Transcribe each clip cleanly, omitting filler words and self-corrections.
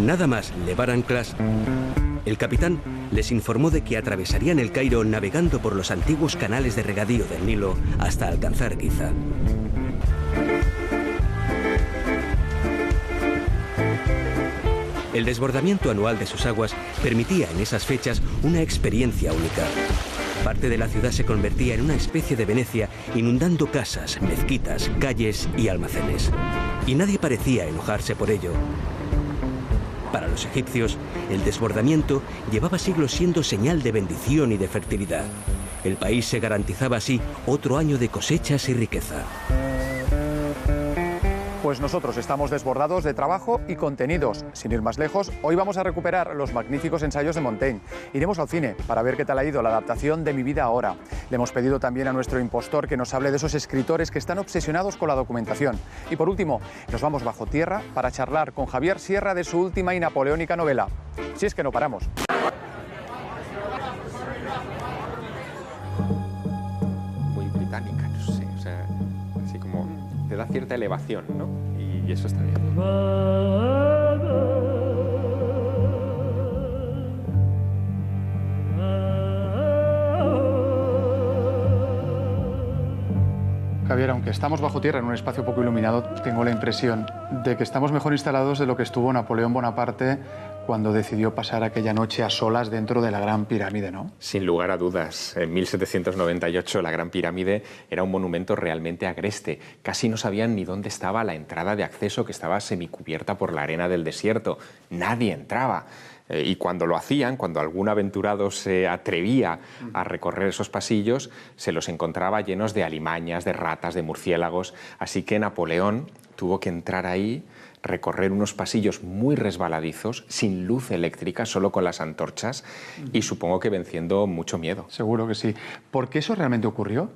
nada más levar anclas, el capitán les informó de que atravesarían el Cairo navegando por los antiguos canales de regadío del Nilo hasta alcanzar Giza. El desbordamiento anual de sus aguas permitía en esas fechas una experiencia única. Parte de la ciudad se convertía en una especie de Venecia, inundando casas, mezquitas, calles y almacenes. Y nadie parecía enojarse por ello. Para los egipcios, el desbordamiento llevaba siglos siendo señal de bendición y de fertilidad. El país se garantizaba así otro año de cosechas y riqueza. Pues nosotros estamos desbordados de trabajo y contenidos. Sin ir más lejos, hoy vamos a recuperar los magníficos ensayos de Montaigne. Iremos al cine para ver qué tal ha ido la adaptación de Mi vida ahora. Le hemos pedido también a nuestro impostor que nos hable de esos escritores que están obsesionados con la documentación. Y por último, nos vamos bajo tierra para charlar con Javier Sierra de su última y napoleónica novela. Si es que no paramos. Muy británica, no sé, o sea, así como te da cierta elevación, ¿no? Y eso está bien. Javier, aunque estamos bajo tierra en un espacio poco iluminado, tengo la impresión de que estamos mejor instalados de lo que estuvo Napoleón Bonaparte cuando decidió pasar aquella noche a solas dentro de la Gran Pirámide, ¿no? Sin lugar a dudas. En 1798 la Gran Pirámide era un monumento realmente agreste. Casi no sabían ni dónde estaba la entrada de acceso, que estaba semicubierta por la arena del desierto. Nadie entraba. Y cuando lo hacían, cuando algún aventurado se atrevía a recorrer esos pasillos, se los encontraba llenos de alimañas, de ratas, de murciélagos. Así que Napoleón tuvo que entrar ahí, recorrer unos pasillos muy resbaladizos, sin luz eléctrica, solo con las antorchas, y supongo que venciendo mucho miedo. Seguro que sí. ¿Por qué eso realmente ocurrió?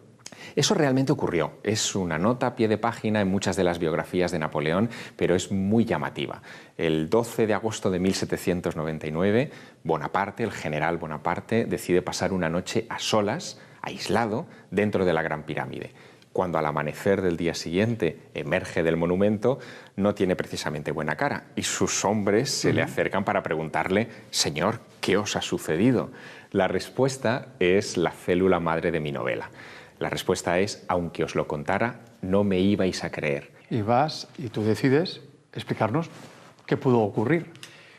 Eso realmente ocurrió. Es una nota a pie de página en muchas de las biografías de Napoleón, pero es muy llamativa. El 12 de agosto de 1799, Bonaparte, el general Bonaparte, decide pasar una noche a solas, aislado, dentro de la Gran Pirámide. Cuando al amanecer del día siguiente emerge del monumento, no tiene precisamente buena cara y sus hombres se le acercan para preguntarle: «Señor, ¿qué os ha sucedido?». La respuesta es la célula madre de mi novela. La respuesta es: aunque os lo contara, no me ibais a creer. Y vas y tú decides explicarnos qué pudo ocurrir.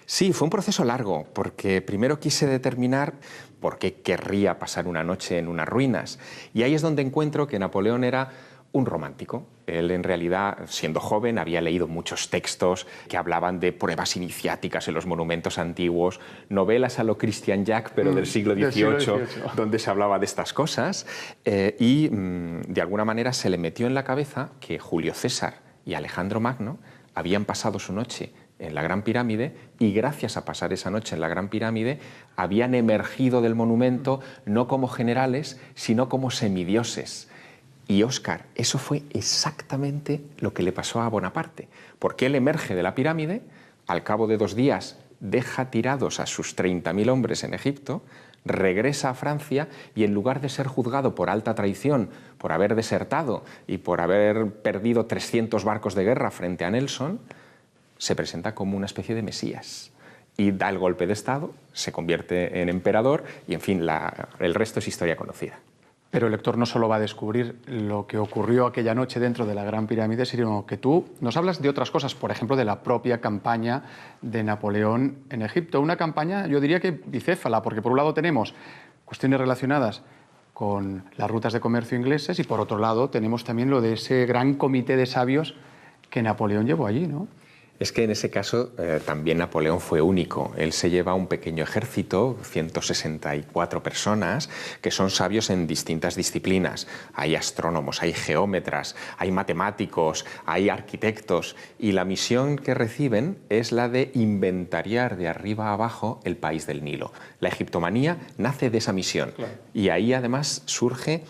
Sí, fue un proceso largo, porque primero quise determinar por qué querría pasar una noche en unas ruinas. Y ahí es donde encuentro que Napoleón era un romántico. Él, en realidad, siendo joven, había leído muchos textos que hablaban de pruebas iniciáticas en los monumentos antiguos, novelas a lo Christian Jack, pero del siglo XVIII, donde se hablaba de estas cosas. De alguna manera se le metió en la cabeza que Julio César y Alejandro Magno habían pasado su noche en la Gran Pirámide y gracias a pasar esa noche en la Gran Pirámide habían emergido del monumento no como generales, sino como semidioses. Y Óscar, eso fue exactamente lo que le pasó a Bonaparte, porque él emerge de la pirámide, al cabo de 2 días deja tirados a sus 30.000 hombres en Egipto, regresa a Francia y en lugar de ser juzgado por alta traición, por haber desertado y por haber perdido 300 barcos de guerra frente a Nelson, se presenta como una especie de mesías y da el golpe de Estado, se convierte en emperador y, en fin, el resto es historia conocida. Pero el lector no solo va a descubrir lo que ocurrió aquella noche dentro de la Gran Pirámide, sino que tú nos hablas de otras cosas, por ejemplo, de la propia campaña de Napoleón en Egipto. Una campaña, yo diría que bicéfala, porque por un lado tenemos cuestiones relacionadas con las rutas de comercio ingleses y por otro lado tenemos también lo de ese gran comité de sabios que Napoleón llevó allí, ¿no? Es que en ese caso también Napoleón fue único. Él se lleva un pequeño ejército, 164 personas, que son sabios en distintas disciplinas. Hay astrónomos, hay geómetras, hay matemáticos, hay arquitectos. Y la misión que reciben es la de inventariar de arriba a abajo el país del Nilo. La egiptomanía nace de esa misión. Claro. Y ahí además surge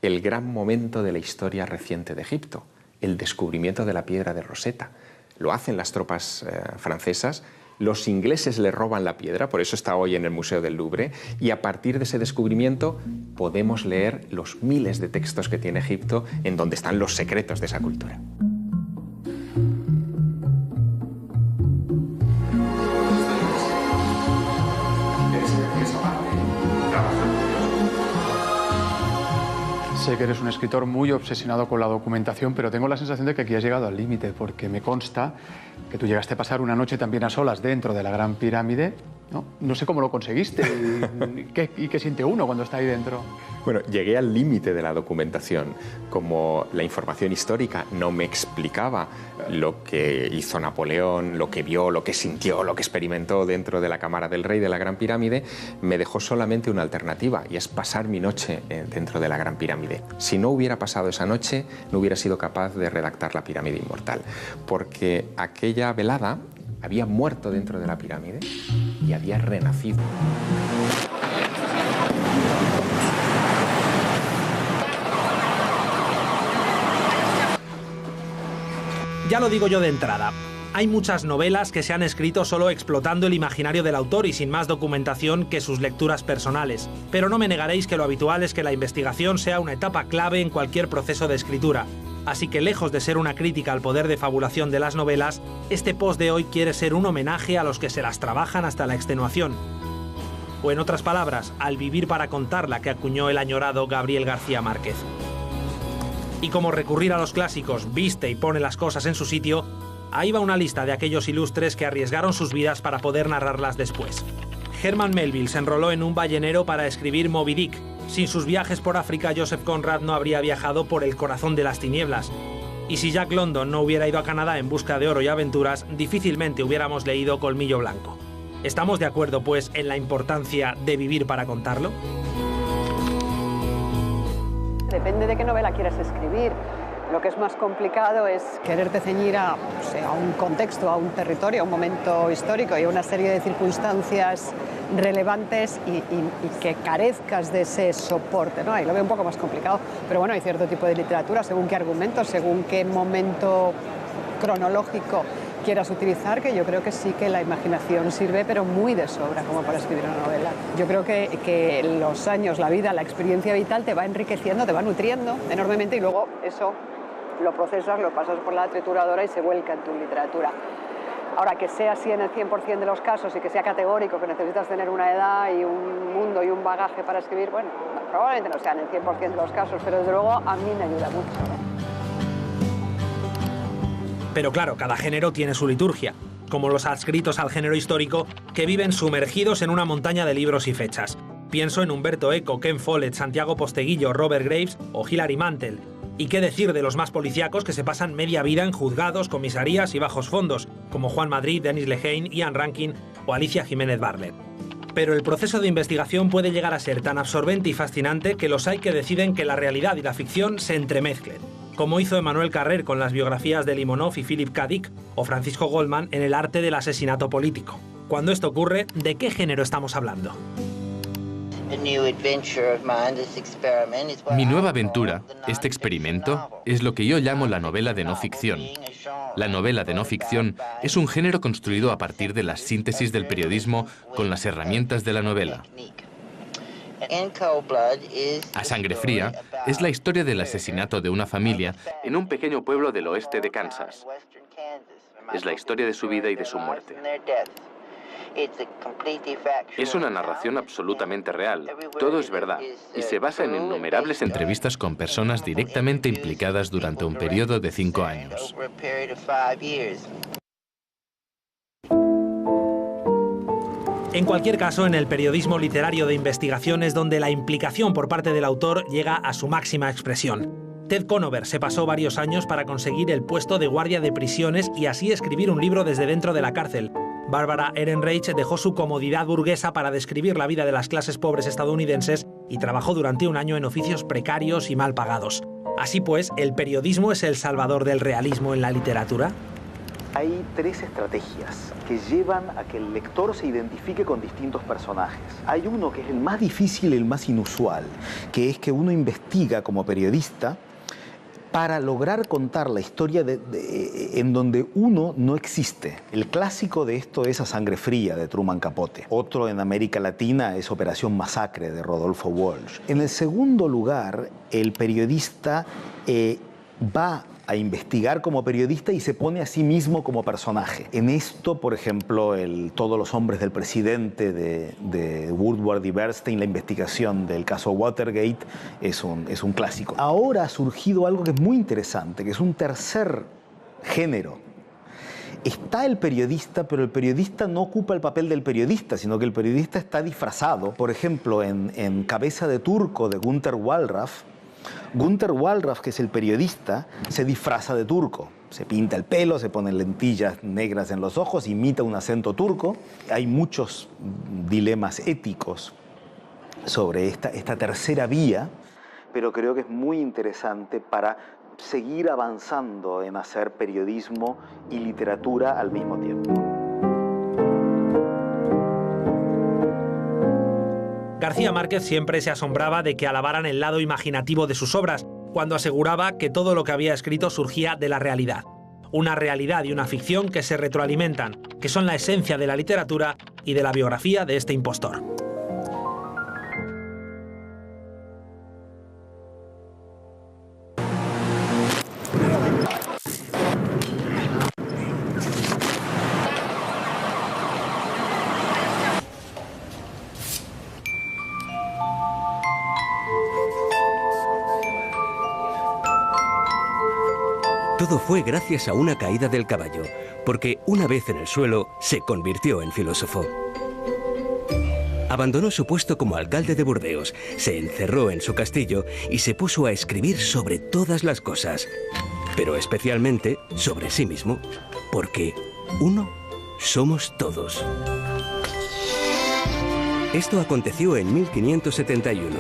el gran momento de la historia reciente de Egipto, el descubrimiento de la piedra de Rosetta. Lo hacen las tropas francesas, los ingleses le roban la piedra, por eso está hoy en el Museo del Louvre, y a partir de ese descubrimiento podemos leer los miles de textos que tiene Egipto en donde están los secretos de esa cultura. Sé que eres un escritor muy obsesionado con la documentación, pero tengo la sensación de que aquí has llegado al límite, porque me consta que tú llegaste a pasar una noche también a solas dentro de la Gran Pirámide. No sé cómo lo conseguiste y qué siente uno cuando está ahí dentro. Bueno, llegué al límite de la documentación. Como la información histórica no me explicaba lo que hizo Napoleón, lo que vio, lo que sintió, lo que experimentó dentro de la cámara del rey de la Gran Pirámide, me dejó solamente una alternativa, y es pasar mi noche dentro de la Gran Pirámide. Si no hubiera pasado esa noche, no hubiera sido capaz de redactar la Pirámide Inmortal, porque aquella velada había muerto dentro de la pirámide y había renacido. Ya lo digo yo de entrada. Hay muchas novelas que se han escrito solo explotando el imaginario del autor y sin más documentación que sus lecturas personales. Pero no me negaréis que lo habitual es que la investigación sea una etapa clave en cualquier proceso de escritura. Así que, lejos de ser una crítica al poder de fabulación de las novelas, este post de hoy quiere ser un homenaje a los que se las trabajan hasta la extenuación. O en otras palabras, al vivir para contarla que acuñó el añorado Gabriel García Márquez. Y como recurrir a los clásicos viste y pone las cosas en su sitio, ahí va una lista de aquellos ilustres que arriesgaron sus vidas para poder narrarlas después. Herman Melville se enroló en un ballenero para escribir Moby Dick. Sin sus viajes por África, Joseph Conrad no habría viajado por el corazón de las tinieblas. Y si Jack London no hubiera ido a Canadá en busca de oro y aventuras, difícilmente hubiéramos leído Colmillo Blanco. ¿Estamos de acuerdo, pues, en la importancia de vivir para contarlo? Depende de qué novela quieras escribir. Lo que es más complicado es quererte ceñir a un contexto, a un territorio, a un momento histórico y a una serie de circunstancias relevantes y que carezcas de ese soporte, ¿no? Ahí lo veo un poco más complicado, pero bueno, hay cierto tipo de literatura, según qué argumentos, según qué momento cronológico quieras utilizar, que yo creo que sí que la imaginación sirve, pero muy de sobra como para escribir una novela. Yo creo que los años, la vida, la experiencia vital te va enriqueciendo, te va nutriendo enormemente y luego eso lo procesas, lo pasas por la trituradora y se vuelca en tu literatura. Ahora, que sea así en el 100% de los casos y que sea categórico, que necesitas tener una edad y un mundo y un bagaje para escribir, bueno, probablemente no sea en el 100% de los casos, pero desde luego a mí me ayuda mucho. Pero claro, cada género tiene su liturgia, como los adscritos al género histórico, que viven sumergidos en una montaña de libros y fechas. Pienso en Humberto Eco, Ken Follett, Santiago Posteguillo, Robert Graves o Hilary Mantel. Y qué decir de los más policíacos que se pasan media vida en juzgados, comisarías y bajos fondos, como Juan Madrid, Denis Lehane, Ian Rankin o Alicia Jiménez Barlet. Pero el proceso de investigación puede llegar a ser tan absorbente y fascinante que los hay que deciden que la realidad y la ficción se entremezclen, como hizo Emmanuel Carrer con las biografías de Limonov y Philip K. Dick, o Francisco Goldman en El arte del asesinato político. Cuando esto ocurre, ¿de qué género estamos hablando? Mi nueva aventura, este experimento, es lo que yo llamo la novela de no ficción. La novela de no ficción es un género construido a partir de la síntesis del periodismo con las herramientas de la novela. A sangre fría es la historia del asesinato de una familia en un pequeño pueblo del oeste de Kansas. Es la historia de su vida y de su muerte. Es una narración absolutamente real, todo es verdad, y se basa en innumerables entrevistas con personas directamente implicadas durante un periodo de 5 años. En cualquier caso, en el periodismo literario de investigación es donde la implicación por parte del autor llega a su máxima expresión. Ted Conover se pasó varios años para conseguir el puesto de guardia de prisiones y así escribir un libro desde dentro de la cárcel. Barbara Ehrenreich dejó su comodidad burguesa para describir la vida de las clases pobres estadounidenses y trabajó durante un año en oficios precarios y mal pagados. Así pues, ¿el periodismo es el salvador del realismo en la literatura? Hay 3 estrategias que llevan a que el lector se identifique con distintos personajes. Hay uno que es el más difícil y el más inusual, que es que uno investiga como periodista para lograr contar la historia en donde uno no existe. El clásico de esto es A Sangre Fría, de Truman Capote. Otro en América Latina es Operación Masacre, de Rodolfo Walsh. En el segundo lugar, el periodista va a investigar como periodista y se pone a sí mismo como personaje. En esto, por ejemplo, Todos los hombres del presidente de Woodward y Bernstein, la investigación del caso Watergate, es un clásico. Ahora ha surgido algo que es muy interesante, que es un tercer género. Está el periodista, pero el periodista no ocupa el papel del periodista, sino que el periodista está disfrazado. Por ejemplo, en Cabeza de turco de Günter Wallraff, que es el periodista, se disfraza de turco. Se pinta el pelo, se pone lentillas negras en los ojos, imita un acento turco. Hay muchos dilemas éticos sobre esta tercera vía, pero creo que es muy interesante para seguir avanzando en hacer periodismo y literatura al mismo tiempo. García Márquez siempre se asombraba de que alabaran el lado imaginativo de sus obras, cuando aseguraba que todo lo que había escrito surgía de la realidad. Una realidad y una ficción que se retroalimentan, que son la esencia de la literatura y de la biografía de este impostor. Todo fue gracias a una caída del caballo, porque una vez en el suelo se convirtió en filósofo. Abandonó su puesto como alcalde de Burdeos, se encerró en su castillo y se puso a escribir sobre todas las cosas, pero especialmente sobre sí mismo, porque uno somos todos. Esto aconteció en 1571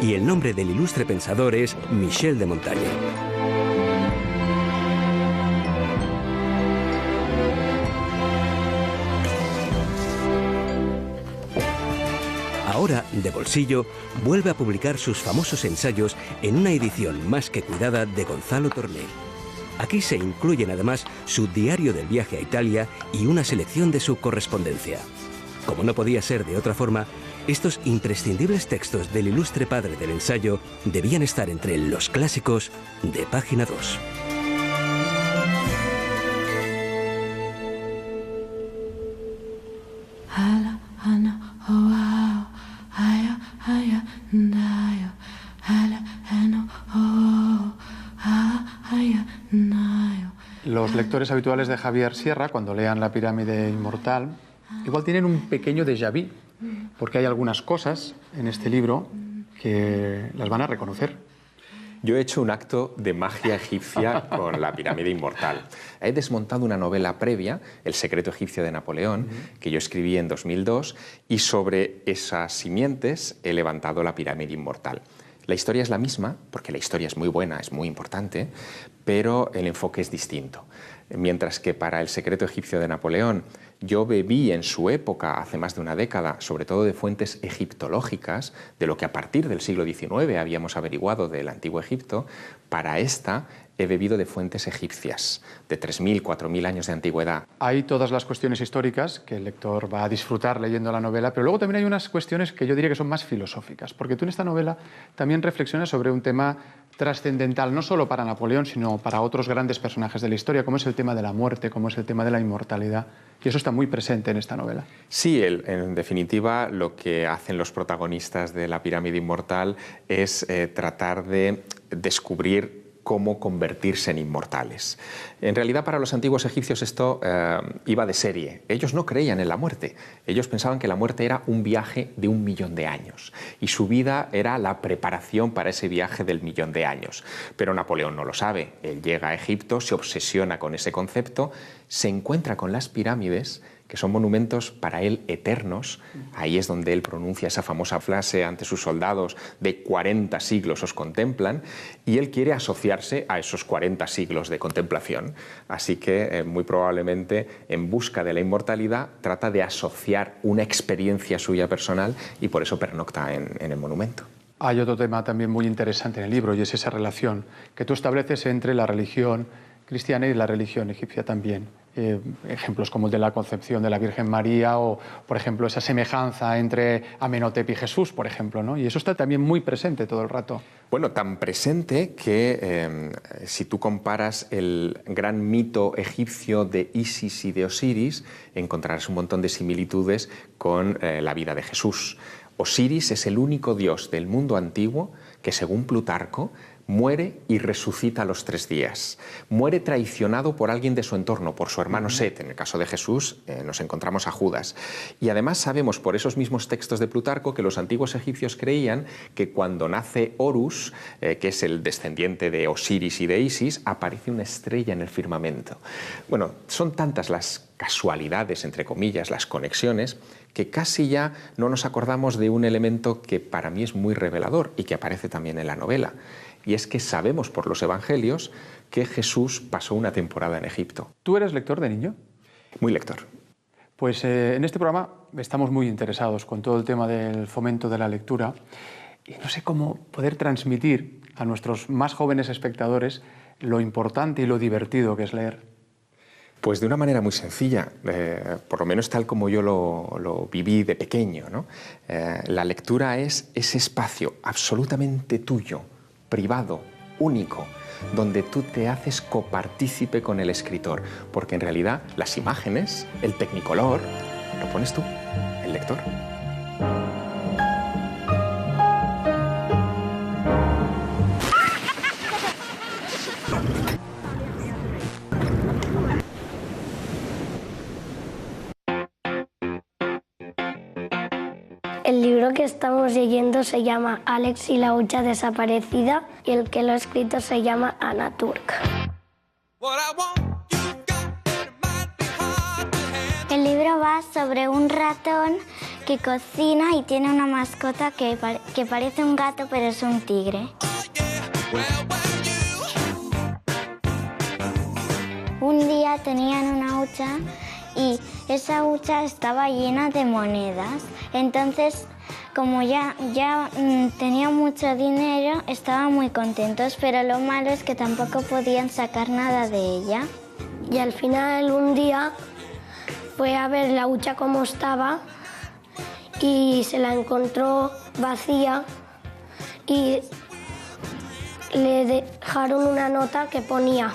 y el nombre del ilustre pensador es Michel de Montaigne. Ahora, de bolsillo, vuelve a publicar sus famosos ensayos en una edición más que cuidada de Gonzalo Torné. Aquí se incluyen además su diario del viaje a Italia y una selección de su correspondencia. Como no podía ser de otra forma, estos imprescindibles textos del ilustre padre del ensayo debían estar entre los clásicos de Página 2. Los lectores habituales de Javier Sierra, cuando lean La pirámide inmortal, igual tienen un pequeño déjà vu, porque hay algunas cosas en este libro que las van a reconocer. Yo he hecho un acto de magia egipcia con La pirámide inmortal. He desmontado una novela previa, El secreto egipcio de Napoleón, que yo escribí en 2002, y sobre esas simientes he levantado La pirámide inmortal. La historia es la misma, porque la historia es muy buena, es muy importante, pero el enfoque es distinto. Mientras que para El secreto egipcio de Napoleón yo bebí en su época, hace más de una década, sobre todo de fuentes egiptológicas, de lo que a partir del siglo XIX habíamos averiguado del antiguo Egipto, para esta he bebido de fuentes egipcias, de 3.000, 4.000 años de antigüedad. Hay todas las cuestiones históricas que el lector va a disfrutar leyendo la novela, pero luego también hay unas cuestiones que yo diría que son más filosóficas, porque tú en esta novela también reflexionas sobre un tema trascendental, no solo para Napoleón, sino para otros grandes personajes de la historia, como es el tema de la muerte, como es el tema de la inmortalidad, y eso está muy presente en esta novela. Sí, en definitiva, lo que hacen los protagonistas de La pirámide inmortal es tratar de descubrir cómo convertirse en inmortales. En realidad, para los antiguos egipcios esto iba de serie. Ellos no creían en la muerte. Ellos pensaban que la muerte era un viaje de 1.000.000 de años y su vida era la preparación para ese viaje del 1.000.000 de años. Pero Napoleón no lo sabe. Él llega a Egipto, se obsesiona con ese concepto, se encuentra con las pirámides, que son monumentos para él eternos. Ahí es donde él pronuncia esa famosa frase ante sus soldados de 40 siglos os contemplan, y él quiere asociarse a esos 40 siglos de contemplación. Así que muy probablemente en busca de la inmortalidad trata de asociar una experiencia suya personal y por eso pernocta en el monumento. Hay otro tema también muy interesante en el libro y es esa relación que tú estableces entre la religión cristiana y la religión egipcia también. ejemplos como el de la concepción de la Virgen María o, por ejemplo, esa semejanza entre Amenhotep y Jesús, por ejemplo, ¿no? Y eso está también muy presente todo el rato. Bueno, tan presente que si tú comparas el gran mito egipcio de Isis y de Osiris, encontrarás un montón de similitudes con la vida de Jesús. Osiris es el único dios del mundo antiguo que, según Plutarco, muere y resucita a los 3 días. Muere traicionado por alguien de su entorno, por su hermano Set. En el caso de Jesús nos encontramos a Judas. Y además sabemos por esos mismos textos de Plutarco que los antiguos egipcios creían que cuando nace Horus, que es el descendiente de Osiris y de Isis, aparece una estrella en el firmamento. Bueno, son tantas las casualidades, entre comillas, las conexiones, que casi ya no nos acordamos de un elemento que para mí es muy revelador y que aparece también en la novela. Y es que sabemos por los evangelios que Jesús pasó una temporada en Egipto. ¿Tú eres lector de niño? Muy lector. Pues en este programa estamos muy interesados con todo el tema del fomento de la lectura y no sé cómo poder transmitir a nuestros más jóvenes espectadores lo importante y lo divertido que es leer. Pues de una manera muy sencilla, por lo menos tal como yo lo viví de pequeño, ¿no? La lectura es ese espacio absolutamente tuyo, privado, único, donde tú te haces copartícipe con el escritor, porque en realidad las imágenes, el tecnicolor, lo pones tú, el lector. El libro que estamos leyendo se llama Alex y la hucha desaparecida y el que lo ha escrito se llama Anna Turk. El libro va sobre un ratón que cocina y tiene una mascota que parece un gato pero es un tigre. Un día tenían una hucha y esa hucha estaba llena de monedas. Entonces, como ya tenían mucho dinero, estaban muy contentos, pero lo malo es que tampoco podían sacar nada de ella. Y al final, un día, fue a ver la hucha cómo estaba y se la encontró vacía y le dejaron una nota que ponía: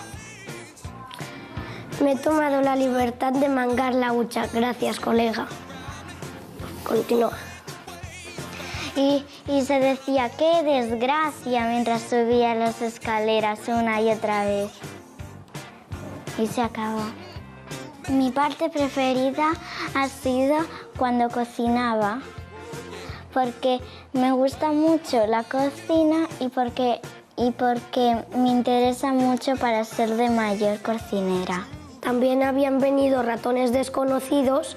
me he tomado la libertad de mangar la hucha. Gracias, colega. Continúa. Y se decía, ¡qué desgracia!, mientras subía las escaleras una y otra vez. Y se acabó. Mi parte preferida ha sido cuando cocinaba, porque me gusta mucho la cocina y porque me interesa mucho para ser de mayor cocinera. También habían venido ratones desconocidos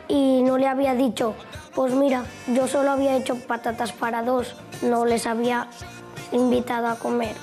y no le había dicho, pues mira, yo solo había hecho patatas para 2, no les había invitado a comer.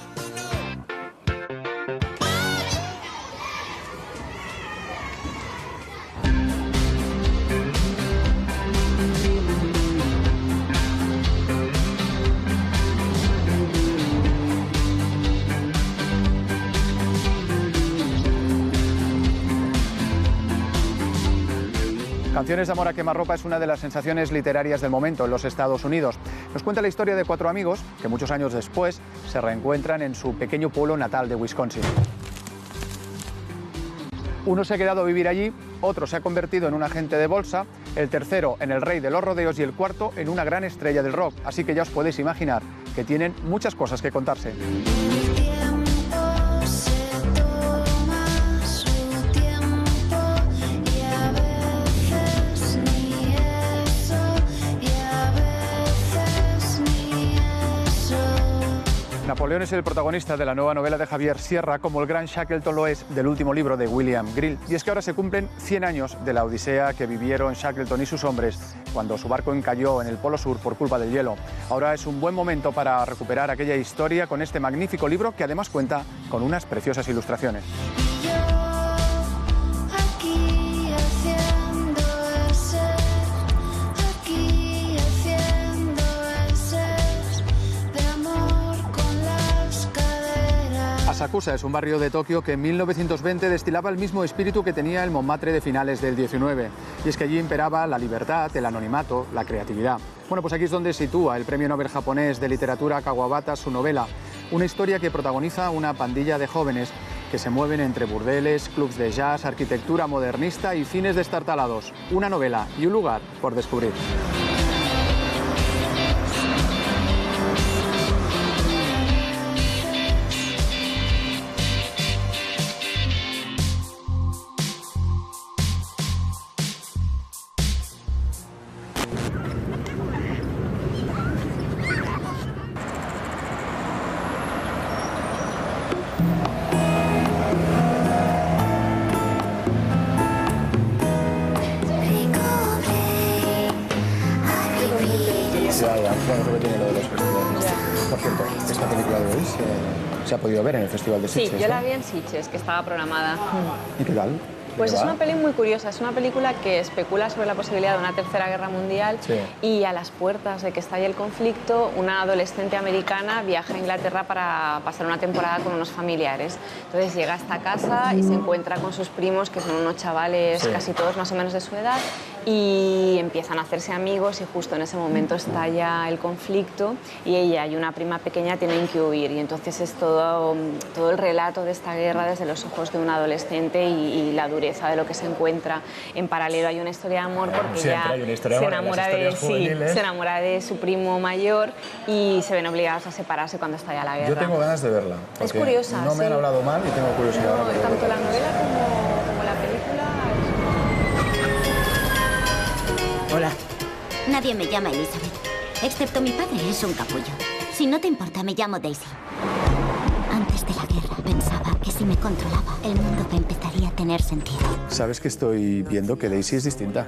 Canciones de amor a quemarropa es una de las sensaciones literarias del momento en los Estados Unidos. Nos cuenta la historia de 4 amigos que muchos años después se reencuentran en su pequeño pueblo natal de Wisconsin. Uno se ha quedado a vivir allí, otro se ha convertido en un agente de bolsa, el tercero en el rey de los rodeos y el cuarto en una gran estrella del rock. Así que ya os podéis imaginar que tienen muchas cosas que contarse. Napoleón es el protagonista de la nueva novela de Javier Sierra, como el gran Shackleton lo es del último libro de William Greely. Y es que ahora se cumplen 100 años de la odisea que vivieron Shackleton y sus hombres cuando su barco encalló en el Polo Sur por culpa del hielo. Ahora es un buen momento para recuperar aquella historia con este magnífico libro que además cuenta con unas preciosas ilustraciones. Asakusa es un barrio de Tokio que en 1920 destilaba el mismo espíritu que tenía el Montmartre de finales del 19. Y es que allí imperaba la libertad, el anonimato, la creatividad. Bueno, pues aquí es donde sitúa el premio Nobel japonés de literatura Kawabata su novela. Una historia que protagoniza una pandilla de jóvenes que se mueven entre burdeles, clubs de jazz, arquitectura modernista y cines destartalados. Una novela y un lugar por descubrir. Por cierto, esta película de hoy se ha podido ver en el Festival de Sitges. Sí, yo la vi en Sitges, que estaba programada. ¿Y qué tal? Pues es una peli muy curiosa, es una película que especula sobre la posibilidad de una tercera guerra mundial y a las puertas de que estalle el conflicto, una adolescente americana viaja a Inglaterra para pasar una temporada con unos familiares. Entonces llega a esta casa y se encuentra con sus primos, que son unos chavales casi todos más o menos de su edad, y empiezan a hacerse amigos y justo en ese momento estalla el conflicto y ella y una prima pequeña tienen que huir y entonces es todo el relato de esta guerra desde los ojos de un adolescente y la dureza de lo que se encuentra. En paralelo hay una historia de amor porque ella se enamora de su primo mayor y se ven obligados a separarse cuando estalla la guerra. Yo tengo ganas de verla. Es curiosa. No me han hablado mal y tengo curiosidad. No, tanto la novela como la película. Hola. Nadie me llama Elizabeth, excepto mi padre, es un capullo. Si no te importa, me llamo Daisy. Antes de la guerra pensaba que si me controlaba, el mundo empezaría a tener sentido. Sabes que estoy viendo que Daisy es distinta,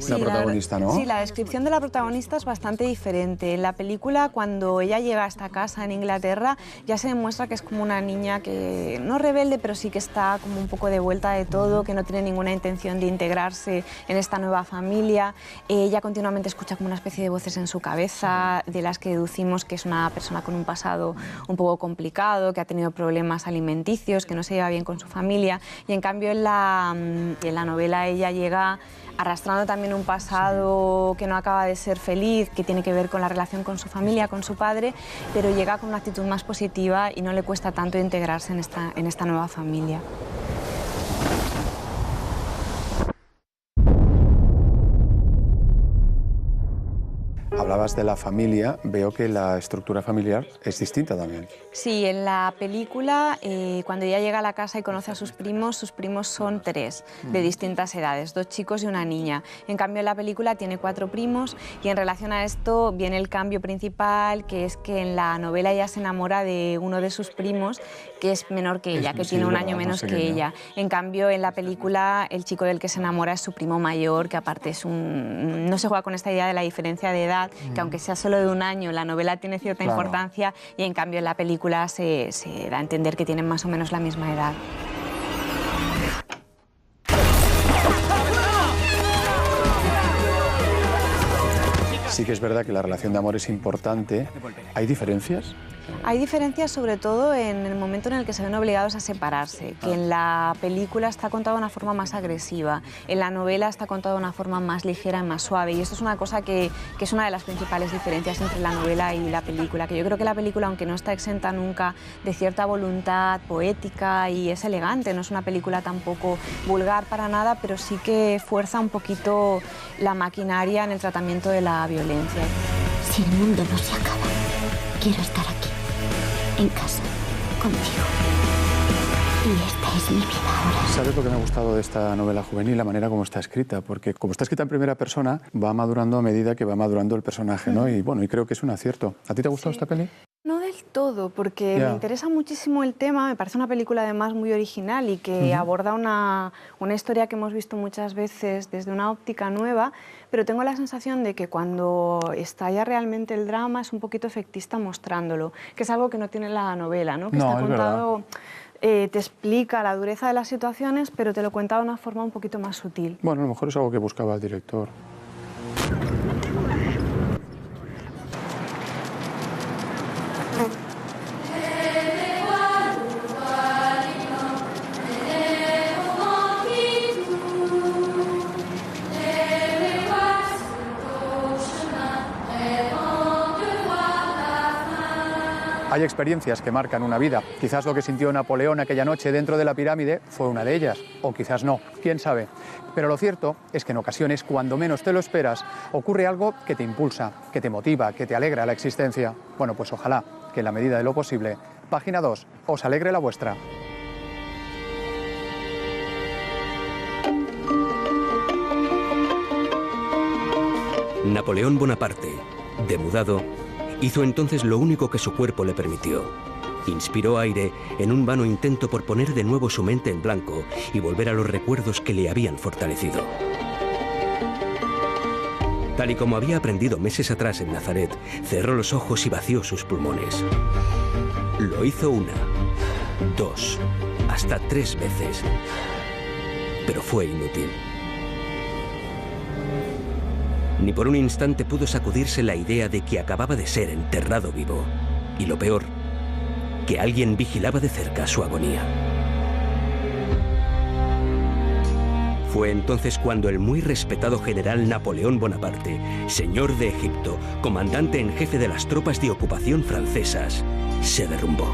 la protagonista, ¿no? Sí, la descripción de la protagonista es bastante diferente. En la película, cuando ella llega a esta casa en Inglaterra, ya se demuestra que es como una niña que no rebelde, pero sí que está como un poco de vuelta de todo, que no tiene ninguna intención de integrarse en esta nueva familia. Ella continuamente escucha como una especie de voces en su cabeza, de las que deducimos que es una persona con un pasado un poco complicado, que ha tenido problemas alimenticios, que no se lleva bien con su familia, y en cambio en la novela ella llega arrastrando también un pasado que no acaba de ser feliz, que tiene que ver con la relación con su familia, con su padre, pero llega con una actitud más positiva y no le cuesta tanto integrarse en esta nueva familia. Hablabas de la familia, veo que la estructura familiar es distinta también. Sí, en la película, cuando ella llega a la casa y conoce a sus primos son 3, de distintas edades, 2 chicos y una niña. En cambio, en la película tiene 4 primos y en relación a esto viene el cambio principal, que es que en la novela ella se enamora de uno de sus primos, que es menor que ella, que tiene un año menos que ella. En cambio, en la película, el chico del que se enamora es su primo mayor, que aparte es no se juega con esta idea de la diferencia de edad, que aunque sea solo de un año, la novela tiene cierta importancia y en cambio en la película se da a entender que tienen más o menos la misma edad. Sí que es verdad que la relación de amor es importante. ¿Hay diferencias? Hay diferencias sobre todo en el momento en el que se ven obligados a separarse, que en la película está contado de una forma más agresiva, en la novela está contado de una forma más ligera y más suave, y esto es una cosa que es una de las principales diferencias entre la novela y la película, que yo creo que la película, aunque no está exenta nunca de cierta voluntad poética y es elegante, no es una película tampoco vulgar para nada, pero sí que fuerza un poquito la maquinaria en el tratamiento de la violencia. Si el mundo no se acaba, quiero estar aquí, en casa, contigo. Y esta es mi vida ahora. ¿Sabes lo que me ha gustado de esta novela juvenil? La manera como está escrita, porque como está escrita en primera persona, va madurando a medida que va madurando el personaje, ¿no? Y bueno, y creo que es un acierto. ¿A ti te ha gustado esta peli? No del todo, porque me interesa muchísimo el tema, me parece una película además muy original y que aborda una historia que hemos visto muchas veces desde una óptica nueva, pero tengo la sensación de que cuando estalla realmente el drama es un poquito efectista mostrándolo, que es algo que no tiene la novela, ¿no? Que está contado, te explica la dureza de las situaciones, pero te lo cuenta de una forma un poquito más sutil. Bueno, a lo mejor es algo que buscaba el director. Hay experiencias que marcan una vida. Quizás lo que sintió Napoleón aquella noche dentro de la pirámide fue una de ellas, o quizás no, quién sabe. Pero lo cierto es que en ocasiones, cuando menos te lo esperas, ocurre algo que te impulsa, que te motiva, que te alegra la existencia. Bueno, pues ojalá que en la medida de lo posible, Página 2 os alegre la vuestra. Napoleón Bonaparte, demudado, hizo entonces lo único que su cuerpo le permitió. Inspiró aire en un vano intento por poner de nuevo su mente en blanco y volver a los recuerdos que le habían fortalecido. Tal y como había aprendido meses atrás en Nazaret, cerró los ojos y vació sus pulmones. Lo hizo 1, 2, hasta 3 veces, pero fue inútil. Ni por un instante pudo sacudirse la idea de que acababa de ser enterrado vivo. Y lo peor, que alguien vigilaba de cerca su agonía. Fue entonces cuando el muy respetado general Napoleón Bonaparte, señor de Egipto, comandante en jefe de las tropas de ocupación francesas, se derrumbó.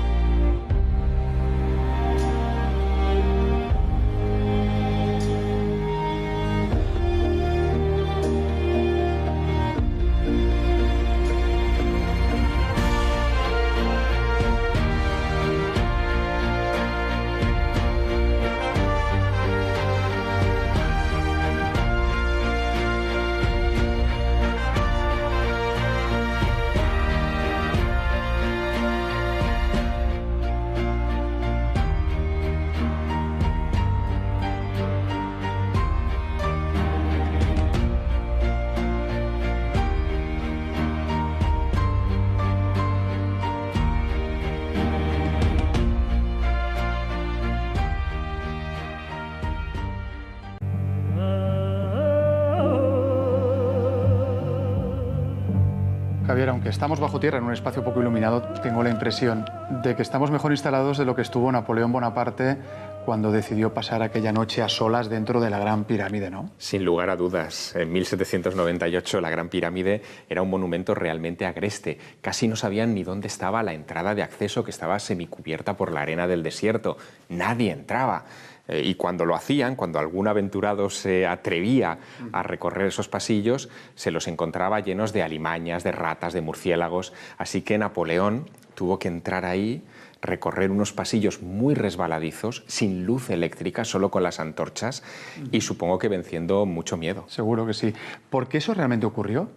Javier, aunque estamos bajo tierra en un espacio poco iluminado, tengo la impresión de que estamos mejor instalados de lo que estuvo Napoleón Bonaparte cuando decidió pasar aquella noche a solas dentro de la Gran Pirámide, ¿no? Sin lugar a dudas. En 1798 la Gran Pirámide era un monumento realmente agreste. Casi no sabían ni dónde estaba la entrada de acceso, que estaba semicubierta por la arena del desierto. Nadie entraba. Y cuando lo hacían, cuando algún aventurado se atrevía a recorrer esos pasillos, se los encontraba llenos de alimañas, de ratas, de murciélagos. Así que Napoleón tuvo que entrar ahí, recorrer unos pasillos muy resbaladizos, sin luz eléctrica, solo con las antorchas, y supongo que venciendo mucho miedo. Seguro que sí. ¿Por qué eso realmente ocurrió?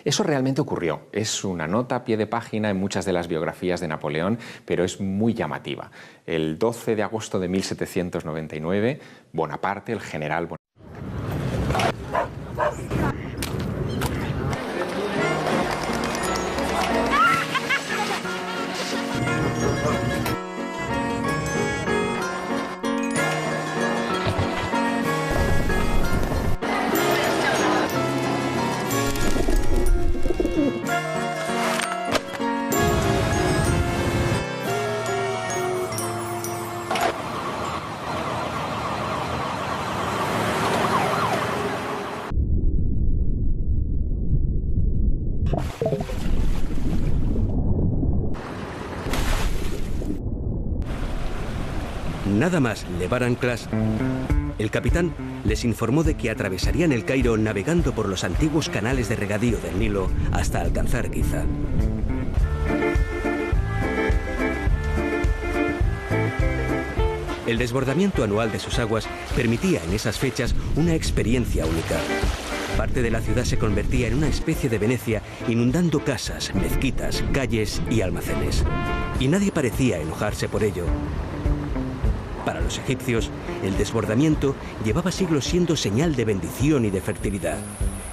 Eso realmente ocurrió. Es una nota a pie de página en muchas de las biografías de Napoleón, pero es muy llamativa. El 12 de agosto de 1799, Bonaparte, el general Bonaparte, Nada más levar anclas, el capitán les informó de que atravesarían el Cairo navegando por los antiguos canales de regadío del Nilo hasta alcanzar Giza. El desbordamiento anual de sus aguas permitía en esas fechas una experiencia única. Parte de la ciudad se convertía en una especie de Venecia, inundando casas, mezquitas, calles y almacenes. Y nadie parecía enojarse por ello. Para los egipcios, el desbordamiento llevaba siglos siendo señal de bendición y de fertilidad.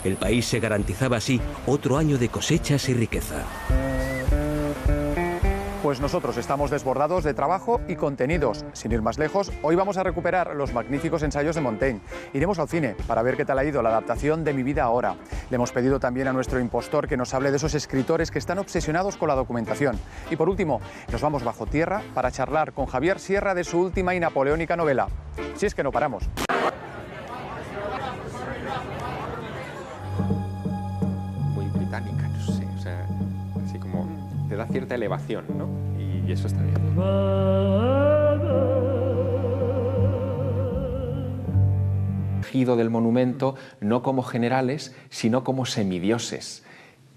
El país se garantizaba así otro año de cosechas y riqueza. Pues nosotros estamos desbordados de trabajo y contenidos. Sin ir más lejos, hoy vamos a recuperar los magníficos ensayos de Montaigne. Iremos al cine para ver qué tal ha ido la adaptación de Mi vida ahora. Le hemos pedido también a nuestro impostor que nos hable de esos escritores que están obsesionados con la documentación. Y por último, nos vamos bajo tierra para charlar con Javier Sierra de su última y napoleónica novela. Si es que no paramos. Muy británica, no sé, o sea, así como te da cierta elevación, ¿no? y eso está bien. Del monumento no como generales, sino como semidioses.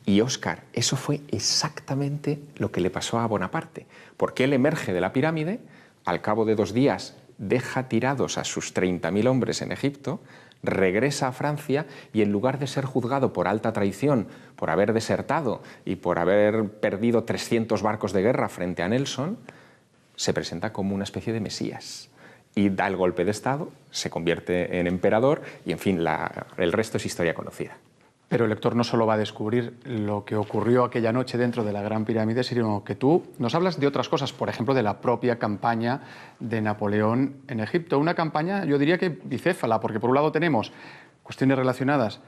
Y Óscar, eso fue exactamente lo que le pasó a Bonaparte, porque él emerge de la pirámide, al cabo de 2 días deja tirados a sus 30.000 hombres en Egipto, regresa a Francia y en lugar de ser juzgado por alta traición, por haber desertado y por haber perdido 300 barcos de guerra frente a Nelson, se presenta como una especie de mesías. Y da el golpe de Estado, se convierte en emperador y, en fin, el resto es historia conocida. Pero el lector no solo va a descubrir lo que ocurrió aquella noche dentro de la Gran Pirámide, sino que tú nos hablas de otras cosas, por ejemplo, de la propia campaña de Napoleón en Egipto. Una campaña, yo diría que bicéfala, porque por un lado tenemos cuestiones relacionadas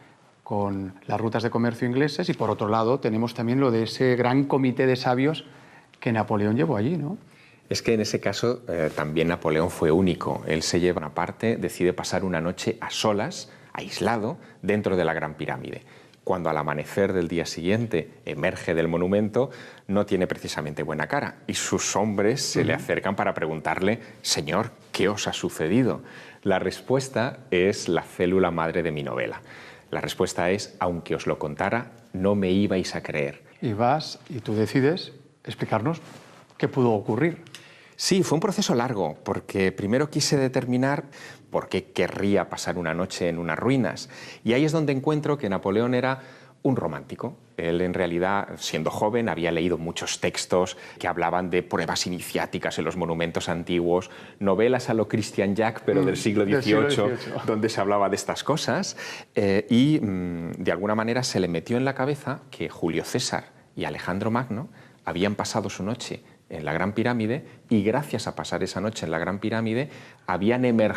con las rutas de comercio ingleses y por otro lado tenemos también lo de ese gran comité de sabios que Napoleón llevó allí, ¿no? Es que en ese caso también Napoleón fue único. Él se lleva una parte, decide pasar una noche a solas, aislado, dentro de la Gran Pirámide. Cuando al amanecer del día siguiente emerge del monumento, no tiene precisamente buena cara. Y sus hombres se le acercan para preguntarle: «Señor, ¿qué os ha sucedido?». La respuesta es la célula madre de mi novela. La respuesta es: aunque os lo contara, no me ibais a creer. Y vas y tú decides explicarnos qué pudo ocurrir. Sí, fue un proceso largo, porque primero quise determinar por qué querría pasar una noche en unas ruinas. Y ahí es donde encuentro que Napoleón era un romántico. Él, en realidad, siendo joven, había leído muchos textos que hablaban de pruebas iniciáticas en los monumentos antiguos, novelas a lo Christian Jack, pero del siglo XVIII, donde se hablaba de estas cosas. Y, de alguna manera, se le metió en la cabeza que Julio César y Alejandro Magno habían pasado su noche en la Gran Pirámide y gracias a pasar esa noche en la Gran Pirámide habían emergido